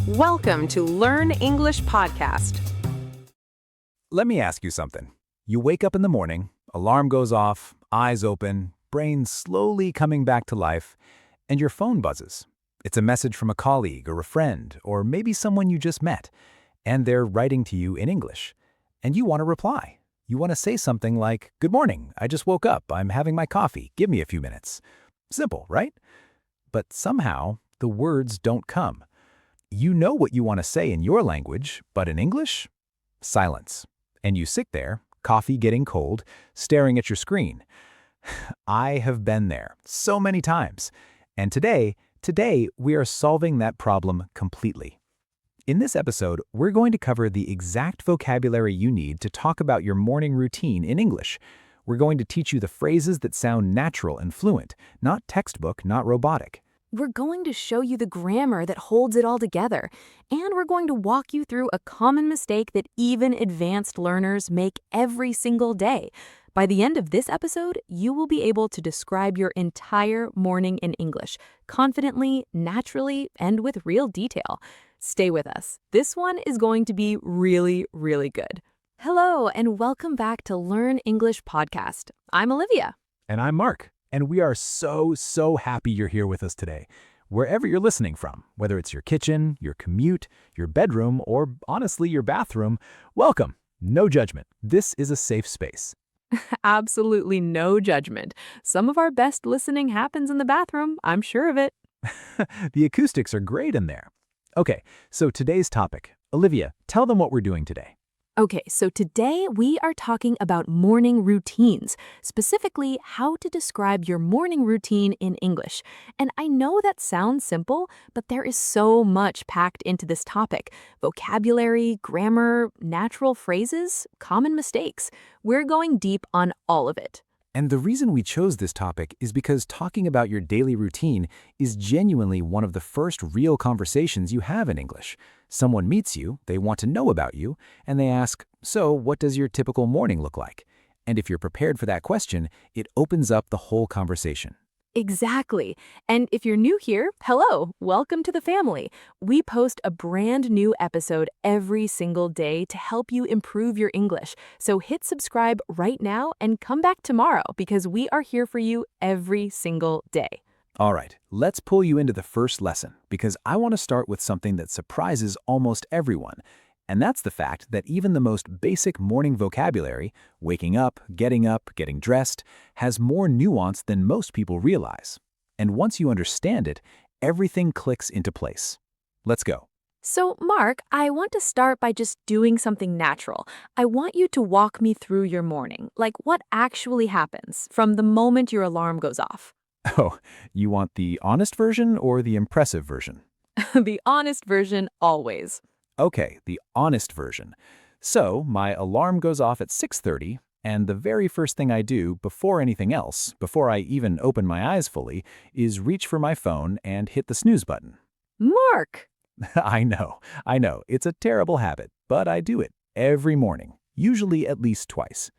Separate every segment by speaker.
Speaker 1: Welcome to Learn English Podcast.
Speaker 2: Let me ask you something. You wake up in the morning, alarm goes off, eyes open, brain slowly coming back to life, and your phone buzzes. It's a message from a colleague or a friend, or maybe someone you just met, and they're writing to you in English. And you want to reply. You want to say something like, "Good morning, I just woke up, I'm having my coffee, give me a few minutes." Simple, right? But somehow, the words don't come. You know what you want to say in your language, but in English? Silence. And you sit there, coffee getting cold, staring at your screen. I have been there so many times. And today we are solving that problem completely. In this episode, we're going to cover the exact vocabulary you need to talk about your morning routine in English. We're going to teach you the phrases that sound natural and fluent, not textbook, not robotic.
Speaker 3: We're going to show you the grammar that holds it all together, and we're going to walk you through a common mistake that even advanced learners make every single day. By the end of this episode, you will be able to describe your entire morning in English, confidently, naturally, and with real detail. Stay with us. This one is going to be really, really good. Hello, and welcome back to Learn English Podcast. I'm Olivia.
Speaker 2: And I'm Mark. And we are so happy you're here with us today. Wherever you're listening from, whether it's your kitchen, your commute, your bedroom, or honestly your bathroom, welcome. No judgment. This is a safe space.
Speaker 3: Absolutely no judgment. Some of our best listening happens in the bathroom, I'm sure of it.
Speaker 2: The acoustics are great in there. Okay, so today's topic. Olivia, tell them what we're doing today.
Speaker 3: Okay, so today we are talking about morning routines, specifically how to describe your morning routine in English. And I know that sounds simple, but there is so much packed into this topic. Vocabulary, grammar, natural phrases, common mistakes. We're going deep on all of it.
Speaker 2: And the reason we chose this topic is because talking about your daily routine is genuinely one of the first real conversations you have in English. Someone meets you, they want to know about you, and they ask, "So, what does your typical morning look like?" And if you're prepared for that question, it opens up the whole conversation.
Speaker 3: Exactly. And if you're new here, hello, welcome to the family. We post a brand new episode every single day to help you improve your English. So hit subscribe right now and come back tomorrow because we are here for you every single day.
Speaker 2: All right, let's pull you into the first lesson because I want to start with something that surprises almost everyone. And that's the fact that even the most basic morning vocabulary, waking up, getting dressed, has more nuance than most people realize. And once you understand it, everything clicks into place. Let's go.
Speaker 3: So, Mark, I want to start by just doing something natural. I want you to walk me through your morning, like what actually happens from the moment your alarm goes off.
Speaker 2: Oh, you want the honest version or the impressive version?
Speaker 3: The honest version always.
Speaker 2: Okay, the honest version. So, my alarm goes off at 6:30, and the very first thing I do before anything else, before I even open my eyes fully, is reach for my phone and hit the snooze button.
Speaker 3: Mark!
Speaker 2: I know, it's a terrible habit, but I do it every morning, usually at least twice.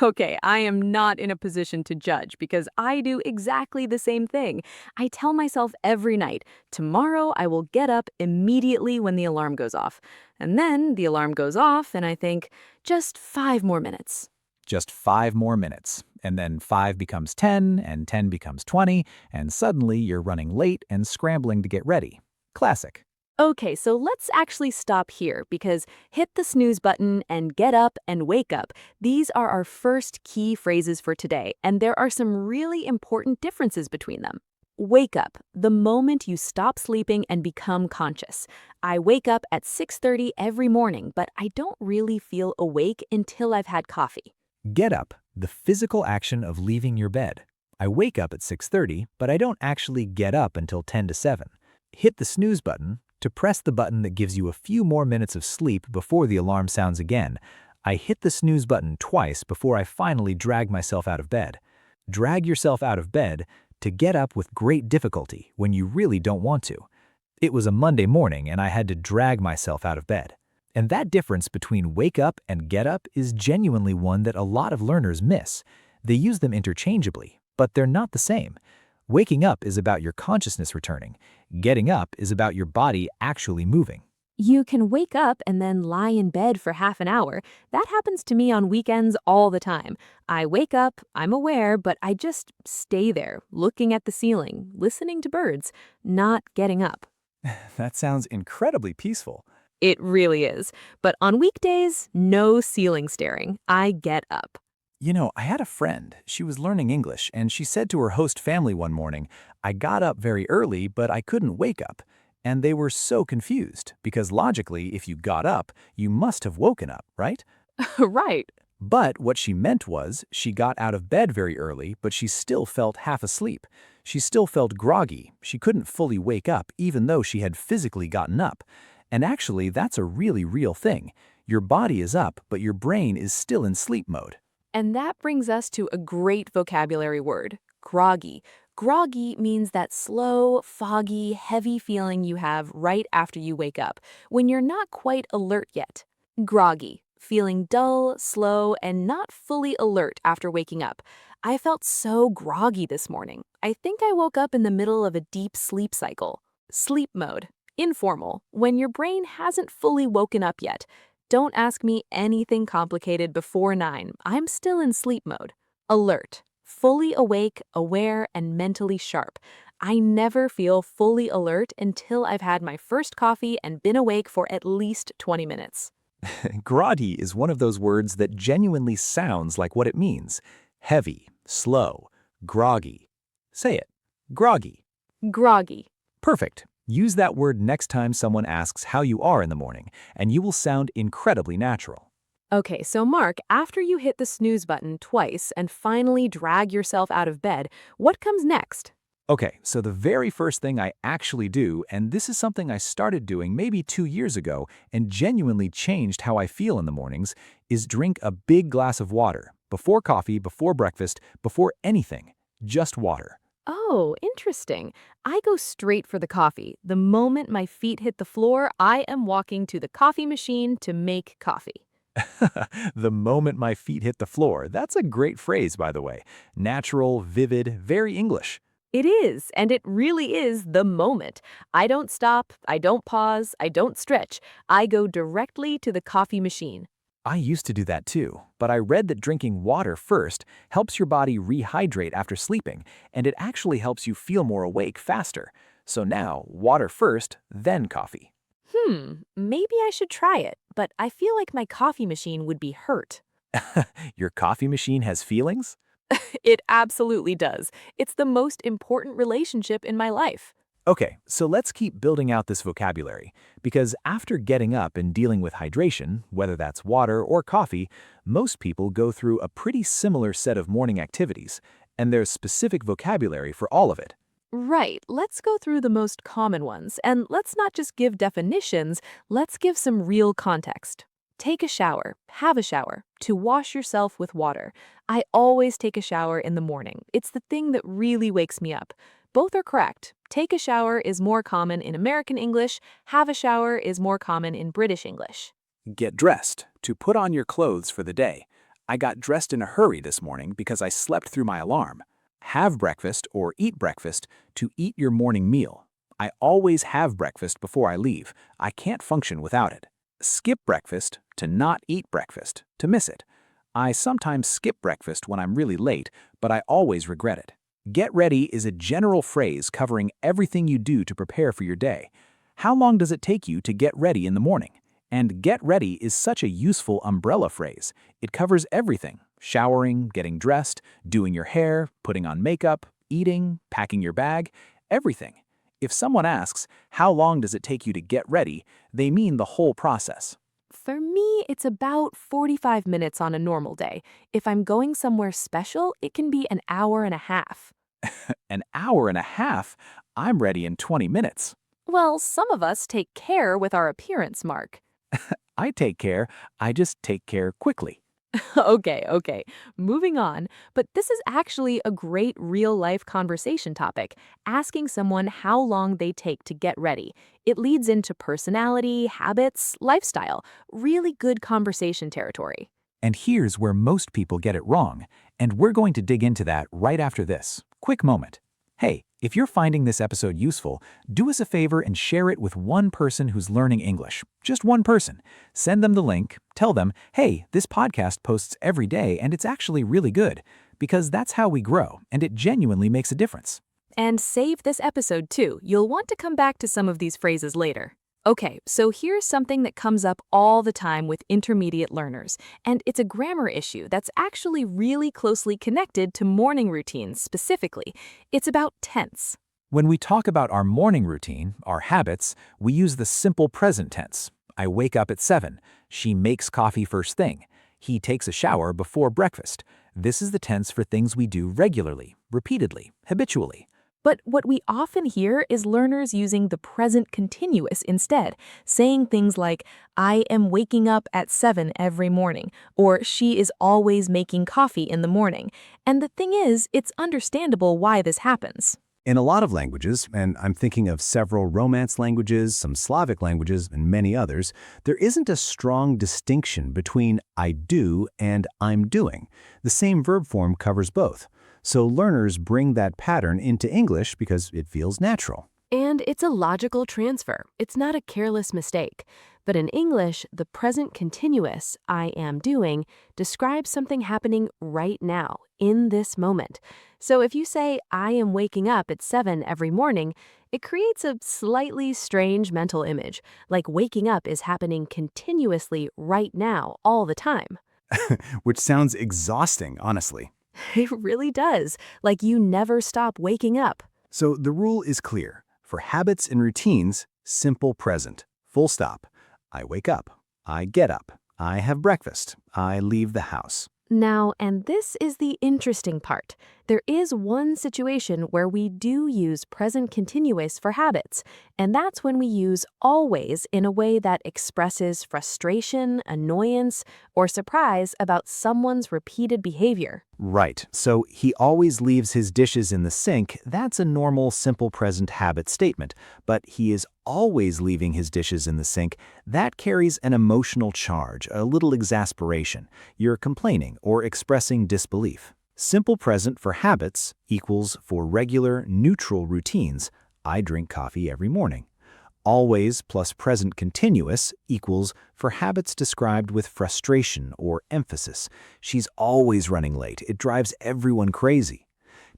Speaker 3: Okay, I am not in a position to judge because I do exactly the same thing. I tell myself every night, tomorrow I will get up immediately when the alarm goes off. And then the alarm goes off and I think, just 5 more minutes.
Speaker 2: Just 5 more minutes, and then 5 becomes 10, and 10 becomes 20, and suddenly you're running late and scrambling to get ready. Classic.
Speaker 3: Okay, so let's actually stop here because hit the snooze button and get up and wake up. These are our first key phrases for today, and there are some really important differences between them. Wake up, the moment you stop sleeping and become conscious. I wake up at 6:30 every morning, but I don't really feel awake until I've had coffee.
Speaker 2: Get up, the physical action of leaving your bed. I wake up at 6:30, but I don't actually get up until 10 to 7. Hit the snooze button, to press the button that gives you a few more minutes of sleep before the alarm sounds again. I hit the snooze button twice before I finally drag myself out of bed. Drag yourself out of bed to get up with great difficulty when you really don't want to. It was a Monday morning and I had to drag myself out of bed. And that difference between wake up and get up is genuinely one that a lot of learners miss. They use them interchangeably, but they're not the same. Waking up is about your consciousness returning. Getting up is about your body actually moving.
Speaker 3: You can wake up and then lie in bed for half an hour. That happens to me on weekends all the time. I wake up, I'm aware, but I just stay there, looking at the ceiling, listening to birds, not getting up.
Speaker 2: That sounds incredibly peaceful.
Speaker 3: It really is. But on weekdays, no ceiling staring. I get up.
Speaker 2: You know, I had a friend. She was learning English, and she said to her host family one morning, I got up very early, but I couldn't wake up. And they were so confused, because logically, if you got up, you must have woken up, right?
Speaker 3: Right.
Speaker 2: But what she meant was, she got out of bed very early, but she still felt half asleep. She still felt groggy. She couldn't fully wake up, even though she had physically gotten up. And actually, that's a really real thing. Your body is up, but your brain is still in sleep mode.
Speaker 3: And that brings us to a great vocabulary word, groggy. Groggy means that slow, foggy, heavy feeling you have right after you wake up, when you're not quite alert yet. Groggy, feeling dull, slow, and not fully alert after waking up. I felt so groggy this morning. I think I woke up in the middle of a deep sleep cycle. Sleep mode, informal, when your brain hasn't fully woken up yet. Don't ask me anything complicated before 9. I'm still in sleep mode. Alert, fully awake, aware, and mentally sharp. I never feel fully alert until I've had my first coffee and been awake for at least 20 minutes.
Speaker 2: Groggy is one of those words that genuinely sounds like what it means. Heavy, slow, groggy. Say it. Groggy.
Speaker 3: Groggy.
Speaker 2: Perfect. Use that word next time someone asks how you are in the morning, and you will sound incredibly natural.
Speaker 3: Okay, so Mark, after you hit the snooze button twice and finally drag yourself out of bed, what comes next?
Speaker 2: Okay, so the very first thing I actually do, and this is something I started doing maybe 2 years ago and genuinely changed how I feel in the mornings, is drink a big glass of water. Before coffee, before breakfast, before anything. Just water.
Speaker 3: Oh, interesting. I go straight for the coffee. The moment my feet hit the floor, I am walking to the coffee machine to make coffee.
Speaker 2: The moment my feet hit the floor. That's a great phrase, by the way. Natural, vivid, very English.
Speaker 3: It is, and it really is the moment. I don't stop, I don't pause, I don't stretch. I go directly to the coffee machine.
Speaker 2: I used to do that too, but I read that drinking water first helps your body rehydrate after sleeping, and it actually helps you feel more awake faster. So now, water first, then coffee.
Speaker 3: Maybe I should try it, but I feel like my coffee machine would be hurt.
Speaker 2: Your coffee machine has feelings?
Speaker 3: It absolutely does. It's the most important relationship in my life.
Speaker 2: Okay, so let's keep building out this vocabulary, because after getting up and dealing with hydration, whether that's water or coffee, most people go through a pretty similar set of morning activities, and there's specific vocabulary for all of it.
Speaker 3: Right, let's go through the most common ones, and let's not just give definitions, let's give some real context. Take a shower, have a shower, to wash yourself with water. I always take a shower in the morning. It's the thing that really wakes me up. Both are correct. Take a shower is more common in American English, have a shower is more common in British English.
Speaker 2: Get dressed, to put on your clothes for the day. I got dressed in a hurry this morning because I slept through my alarm. Have breakfast or eat breakfast, to eat your morning meal. I always have breakfast before I leave. I can't function without it. Skip breakfast, to not eat breakfast, to miss it. I sometimes skip breakfast when I'm really late, but I always regret it. Get ready is a general phrase covering everything you do to prepare for your day. How long does it take you to get ready in the morning? And get ready is such a useful umbrella phrase. It covers everything: showering, getting dressed, doing your hair, putting on makeup, eating, packing your bag, everything. If someone asks, how long does it take you to get ready, they mean the whole process.
Speaker 3: For me, it's about 45 minutes on a normal day. If I'm going somewhere special, it can be an hour and a half.
Speaker 2: An hour and a half? I'm ready in 20 minutes.
Speaker 3: Well, some of us take care with our appearance, Mark.
Speaker 2: I take care, I just take care quickly.
Speaker 3: Okay. Moving on. But this is actually a great real-life conversation topic, asking someone how long they take to get ready. It leads into personality, habits, lifestyle, really good conversation territory.
Speaker 2: And here's where most people get it wrong, and we're going to dig into that right after this. Quick moment. Hey, if you're finding this episode useful, do us a favor and share it with one person who's learning English. Just one person. Send them the link, tell them, hey, this podcast posts every day and it's actually really good. Because that's how we grow, and it genuinely makes a difference.
Speaker 3: And save this episode too. You'll want to come back to some of these phrases later. Okay, so here's something that comes up all the time with intermediate learners, and it's a grammar issue that's actually really closely connected to morning routines specifically. It's about tense.
Speaker 2: When we talk about our morning routine, our habits, we use the simple present tense. I wake up at 7. She makes coffee first thing. He takes a shower before breakfast. This is the tense for things we do regularly, repeatedly, habitually.
Speaker 3: But what we often hear is learners using the present continuous instead, saying things like, I am waking up at 7 every morning, or she is always making coffee in the morning. And the thing is, it's understandable why this happens.
Speaker 2: In a lot of languages, and I'm thinking of several Romance languages, some Slavic languages, and many others, there isn't a strong distinction between I do and I'm doing. The same verb form covers both. So learners bring that pattern into English because it feels natural.
Speaker 4: And it's a logical transfer. It's not a careless mistake. But in English, the present continuous, I am doing, describes something happening right now, in this moment. So if you say, I am waking up at 7 every morning, it creates a slightly strange mental image, like waking up is happening continuously right now, all the time.
Speaker 2: Which sounds exhausting, honestly.
Speaker 4: It really does, like you never stop waking up.
Speaker 2: So the rule is clear. For habits and routines, simple present, full stop. I wake up. I get up. I have breakfast. I leave the house.
Speaker 4: Now, and this is the interesting part. There is one situation where we do use present continuous for habits, and that's when we use always in a way that expresses frustration, annoyance, or surprise about someone's repeated behavior.
Speaker 2: Right. So he always leaves his dishes in the sink. That's a normal, simple present habit statement. But he is always leaving his dishes in the sink. That carries an emotional charge, a little exasperation. You're complaining or expressing disbelief. Simple present for habits equals for regular, neutral routines. I drink coffee every morning. Always plus present continuous equals for habits described with frustration or emphasis. She's always running late. It drives everyone crazy.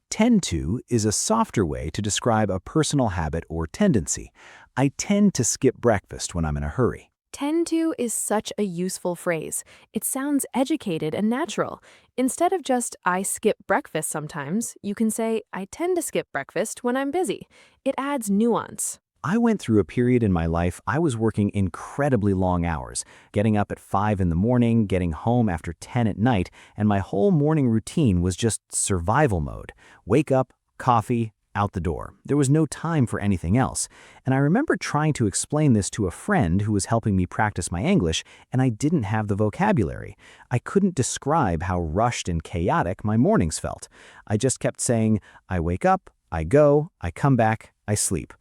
Speaker 2: Tend to is a softer way to describe a personal habit or tendency. I tend to skip breakfast when I'm in a hurry.
Speaker 4: Tend to is such a useful phrase. It sounds educated and natural. Instead of just, I skip breakfast sometimes, you can say, I tend to skip breakfast when I'm busy. It adds nuance.
Speaker 2: I went through a period in my life I was working incredibly long hours, getting up at 5 in the morning, getting home after 10 at night, and my whole morning routine was just survival mode. Wake up, coffee, out the door. There was no time for anything else. And I remember trying to explain this to a friend who was helping me practice my English, and I didn't have the vocabulary. I couldn't describe how rushed and chaotic my mornings felt. I just kept saying, I wake up, I go, I come back, I sleep.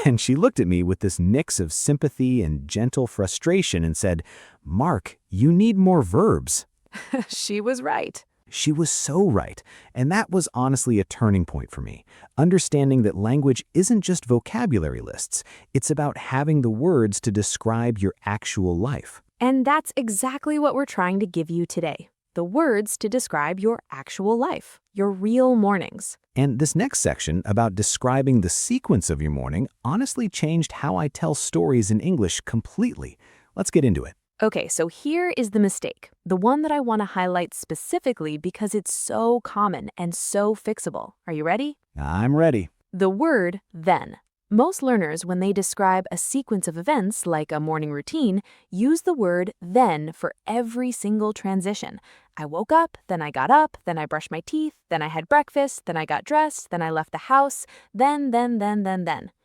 Speaker 2: And she looked at me with this mix of sympathy and gentle frustration and said, Mark, you need more verbs.
Speaker 4: She was right.
Speaker 2: She was so right, and that was honestly a turning point for me, understanding that language isn't just vocabulary lists, it's about having the words to describe your actual life.
Speaker 4: And that's exactly what we're trying to give you today. The words to describe your actual life, your real mornings.
Speaker 2: And this next section about describing the sequence of your morning honestly changed how I tell stories in English completely. Let's get into it.
Speaker 4: Okay, so here is the mistake, the one that I want to highlight specifically because it's so common and so fixable. Are you ready?
Speaker 2: I'm ready.
Speaker 4: The word then. Most learners, when they describe a sequence of events like a morning routine, use the word then for every single transition. I woke up, then I got up, then I brushed my teeth, then I had breakfast, then I got dressed, then I left the house, then.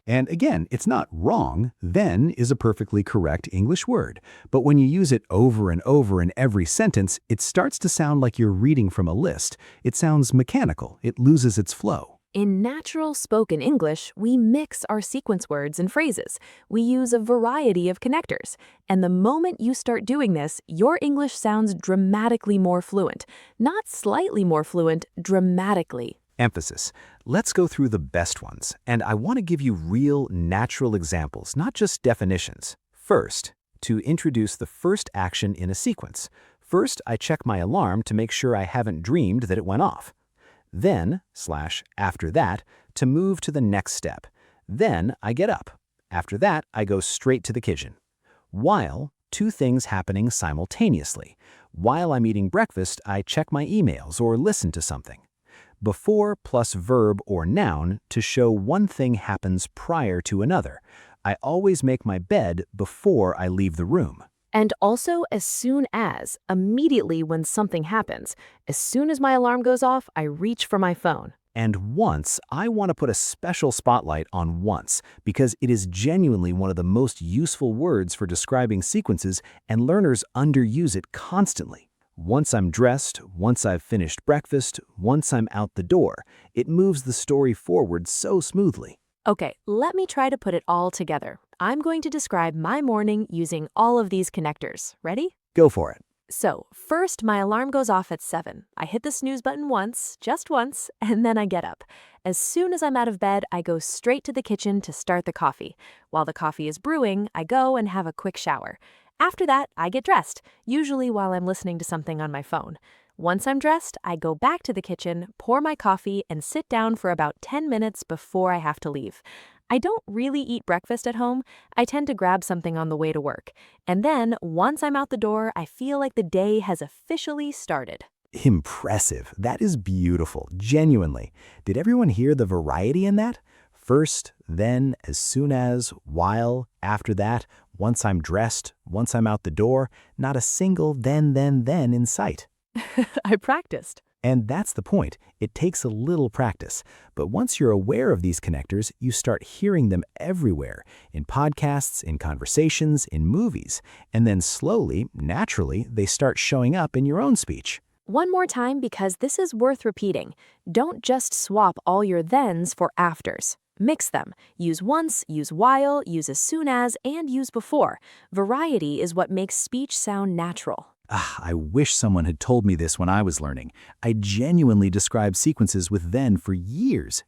Speaker 2: And again, it's not wrong. Then is a perfectly correct English word. But when you use it over and over in every sentence, it starts to sound like you're reading from a list. It sounds mechanical. It loses its flow.
Speaker 4: In natural spoken English, we mix our sequence words and phrases. We use a variety of connectors. And the moment you start doing this, your English sounds dramatically more fluent. Not slightly more fluent, dramatically.
Speaker 2: Emphasis. Let's go through the best ones, and I want to give you real, natural examples, not just definitions. First, to introduce the first action in a sequence. First, I check my alarm to make sure I haven't dreamed that it went off. Then, after that, to move to the next step. Then I get up. After that, I go straight to the kitchen. While, two things happening simultaneously. While I'm eating breakfast, I check my emails or listen to something. Before plus verb or noun to show one thing happens prior to another. I always make my bed before I leave the room.
Speaker 4: And also as soon as, immediately when something happens. As soon as my alarm goes off, I reach for my phone.
Speaker 2: And once, I want to put a special spotlight on once, because it is genuinely one of the most useful words for describing sequences, and learners underuse it constantly. Once I'm dressed, once I've finished breakfast, once I'm out the door, it moves the story forward so smoothly.
Speaker 4: Okay, let me try to put it all together. I'm going to describe my morning using all of these connectors. Ready?
Speaker 2: Go for it.
Speaker 4: So, first, my alarm goes off at 7. I hit the snooze button once, just once, and then I get up. As soon as I'm out of bed, I go straight to the kitchen to start the coffee. While the coffee is brewing, I go and have a quick shower. After that, I get dressed, usually while I'm listening to something on my phone. Once I'm dressed, I go back to the kitchen, pour my coffee, and sit down for about 10 minutes before I have to leave. I don't really eat breakfast at home. I tend to grab something on the way to work. And then, once I'm out the door, I feel like the day has officially started.
Speaker 2: Impressive. That is beautiful, genuinely. Did everyone hear the variety in that? First, then, as soon as, while, after that, once I'm dressed, once I'm out the door, not a single then in sight.
Speaker 4: I practiced.
Speaker 2: And that's the point. It takes a little practice. But once you're aware of these connectors, you start hearing them everywhere, in podcasts, in conversations, in movies. And then slowly, naturally, they start showing up in your own speech.
Speaker 4: One more time because this is worth repeating. Don't just swap all your thens for afters. Mix them. Use once, use while, use as soon as, and use before. Variety is what makes speech sound natural.
Speaker 2: I wish someone had told me this when I was learning. I genuinely described sequences with then for years,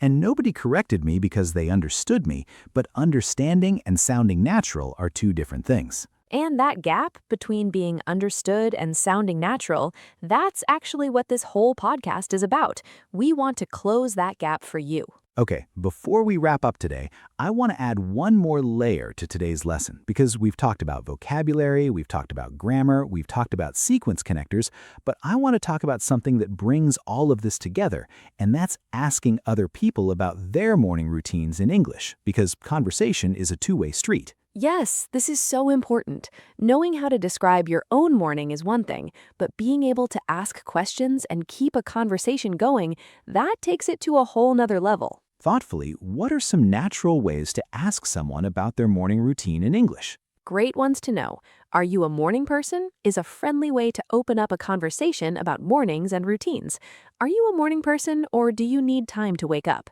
Speaker 2: and nobody corrected me because they understood me, but understanding and sounding natural are two different things.
Speaker 4: And that gap between being understood and sounding natural, that's actually what this whole podcast is about. We want to close that gap for you.
Speaker 2: Okay, before we wrap up today, I want to add one more layer to today's lesson because we've talked about vocabulary, we've talked about grammar, we've talked about sequence connectors, but I want to talk about something that brings all of this together, and that's asking other people about their morning routines in English, because conversation is a two-way street.
Speaker 4: Yes, this is so important. Knowing how to describe your own morning is one thing, but being able to ask questions and keep a conversation going, that takes it to a whole nother level.
Speaker 2: Thoughtfully, what are some natural ways to ask someone about their morning routine in English?
Speaker 4: Great ones to know. Are you a morning person? Is a friendly way to open up a conversation about mornings and routines. Are you a morning person or do you need time to wake up?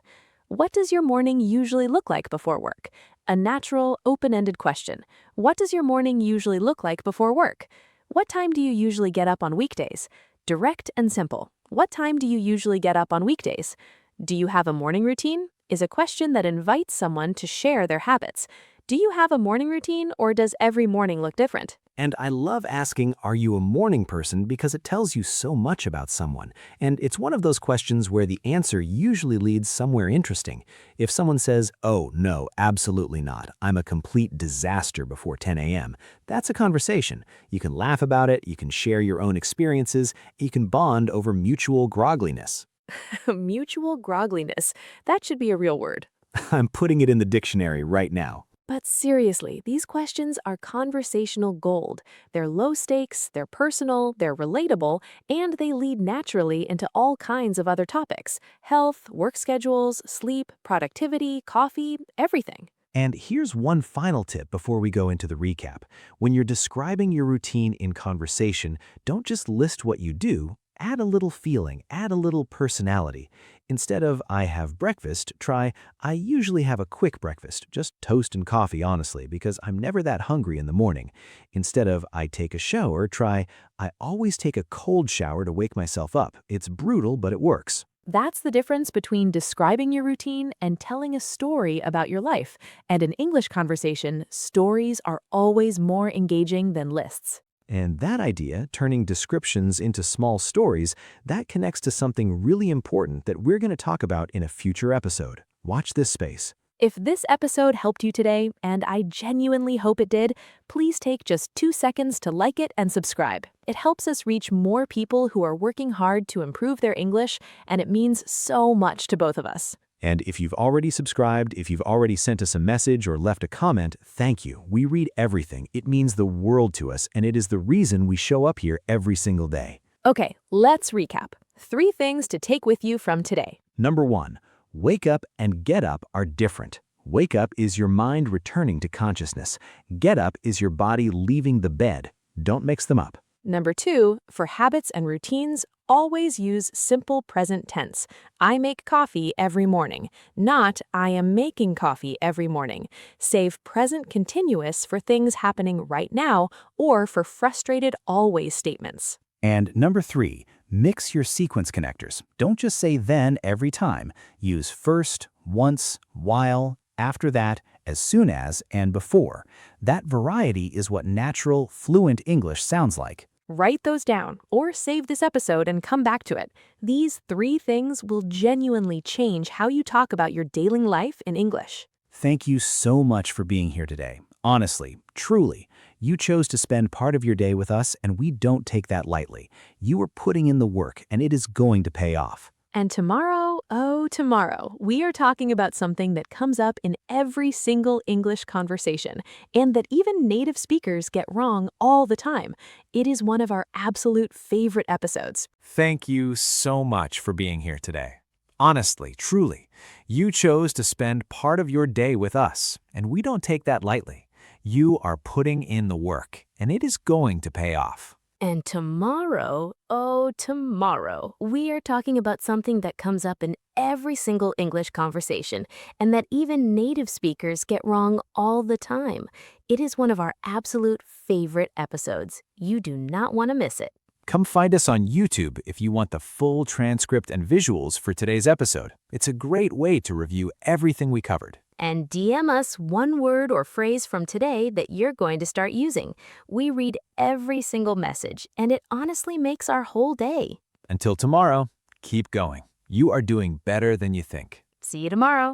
Speaker 4: What does your morning usually look like before work? A natural, open-ended question. What does your morning usually look like before work? What time do you usually get up on weekdays? Direct and simple. What time do you usually get up on weekdays? Do you have a morning routine? Is a question that invites someone to share their habits. Do you have a morning routine or does every morning look different?
Speaker 2: And I love asking, are you a morning person, because it tells you so much about someone. And it's one of those questions where the answer usually leads somewhere interesting. If someone says, oh, no, absolutely not, I'm a complete disaster before 10 a.m., that's a conversation. You can laugh about it, you can share your own experiences, you can bond over mutual grogliness.
Speaker 4: Mutual grogliness. That should be a real word.
Speaker 2: I'm putting it in the dictionary right now.
Speaker 4: But seriously, these questions are conversational gold. They're low stakes, they're personal, they're relatable, and they lead naturally into all kinds of other topics: health, work schedules, sleep, productivity, coffee, everything.
Speaker 2: And here's one final tip before we go into the recap. When you're describing your routine in conversation, don't just list what you do. Add a little feeling, add a little personality. Instead of I have breakfast, try I usually have a quick breakfast, just toast and coffee honestly, because I'm never that hungry in the morning. Instead of I take a shower, try I always take a cold shower to wake myself up. It's brutal, but it works.
Speaker 4: That's the difference between describing your routine and telling a story about your life. And in English conversation, stories are always more engaging than lists.
Speaker 5: And that idea, turning descriptions into small stories, that connects to something really important that we're going to talk about in a future episode. Watch this space.
Speaker 4: If this episode helped you today, and I genuinely hope it did, please take just 2 seconds to like it and subscribe. It helps us reach more people who are working hard to improve their English, and it means so much to both of us.
Speaker 5: And if you've already subscribed, if you've already sent us a message or left a comment, thank you. We read everything. It means the world to us, and it is the reason we show up here every single day.
Speaker 4: Okay, let's recap. 3 things to take with you from today.
Speaker 5: Number 1, wake up and get up are different. Wake up is your mind returning to consciousness. Get up is your body leaving the bed. Don't mix them up.
Speaker 4: Number 2, for habits and routines, always use simple present tense. I make coffee every morning, not I am making coffee every morning. Save present continuous for things happening right now or for frustrated always statements.
Speaker 2: And number 3, mix your sequence connectors. Don't just say then every time. Use first, once, while, after that, as soon as, and before. That variety is what natural, fluent English sounds like.
Speaker 4: Write those down or save this episode and come back to it. These 3 things will genuinely change how you talk about your daily life in English.
Speaker 2: Thank you so much for being here today. Honestly, truly, you chose to spend part of your day with us, and we don't take that lightly. You are putting in the work, and it is going to pay off.
Speaker 4: And tomorrow, oh, tomorrow, we are talking about something that comes up in every single English conversation and that even native speakers get wrong all the time. It is one of our absolute favorite episodes.
Speaker 2: Thank you so much for being here today. Honestly, truly, you chose to spend part of your day with us, and we don't take that lightly. You are putting in the work, and it is going to pay off.
Speaker 4: And tomorrow, oh, tomorrow, we are talking about something that comes up in every single English conversation and that even native speakers get wrong all the time. It is one of our absolute favorite episodes. You do not want to miss it.
Speaker 2: Come find us on YouTube if you want the full transcript and visuals for today's episode. It's a great way to review everything we covered.
Speaker 4: And DM us one word or phrase from today that you're going to start using. We read every single message, and it honestly makes our whole day.
Speaker 2: Until tomorrow, keep going. You are doing better than you think.
Speaker 4: See you tomorrow.